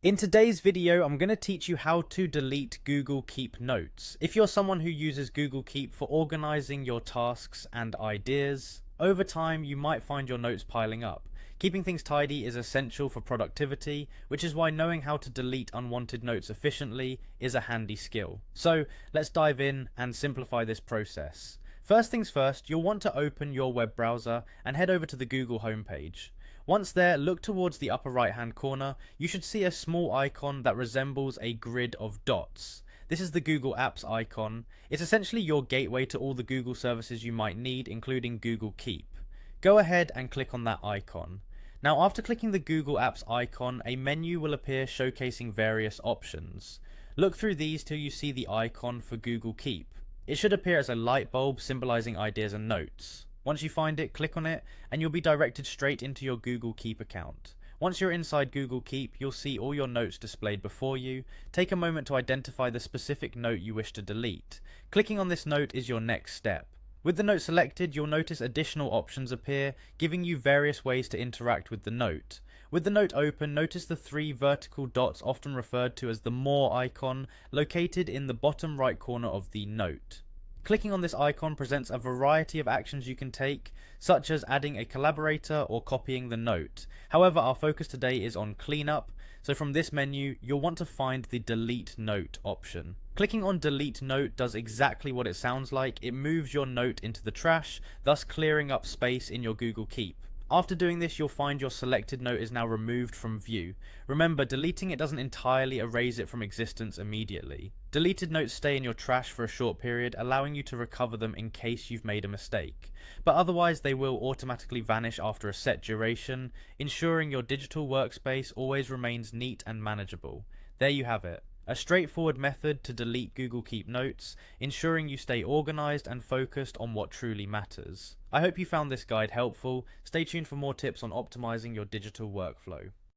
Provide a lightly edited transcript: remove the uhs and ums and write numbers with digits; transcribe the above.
In today's video, I'm going to teach you how to delete Google Keep Notes. If you're someone who uses Google Keep for organizing your tasks and ideas, over time you might find your notes piling up. Keeping things tidy is essential for productivity, which is why knowing how to delete unwanted notes efficiently is a handy skill. So let's dive in and simplify this process. First things first, you'll want to open your web browser and head over to the Google homepage. Once there, look towards the upper right hand corner. You should see a small icon that resembles a grid of dots. This is the Google Apps icon. It's essentially your gateway to all the Google services you might need, including Google Keep. Go ahead and click on that icon. Now, after clicking the Google Apps icon, a menu will appear showcasing various options. Look through these till you see the icon for Google Keep. It should appear as a light bulb symbolizing ideas and notes. Once you find it, click on it, and you'll be directed straight into your Google Keep account. Once you're inside Google Keep, you'll see all your notes displayed before you. Take a moment to identify the specific note you wish to delete. Clicking on this note is your next step. With the note selected, you'll notice additional options appear, giving you various ways to interact with the note. With the note open, notice the three vertical dots often referred to as the More icon, located in the bottom right corner of the note. Clicking on this icon presents a variety of actions you can take, such as adding a collaborator or copying the note. However, our focus today is on cleanup, so from this menu, you'll want to find the Delete Note option. Clicking on Delete Note does exactly what it sounds like. It moves your note into the trash, thus clearing up space in your Google Keep. After doing this, you'll find your selected note is now removed from view. Remember, deleting it doesn't entirely erase it from existence immediately. Deleted notes stay in your trash for a short period, allowing you to recover them in case you've made a mistake. But otherwise, they will automatically vanish after a set duration, ensuring your digital workspace always remains neat and manageable. There you have it. A straightforward method to delete Google Keep Notes, ensuring you stay organized and focused on what truly matters. I hope you found this guide helpful. Stay tuned for more tips on optimizing your digital workflow.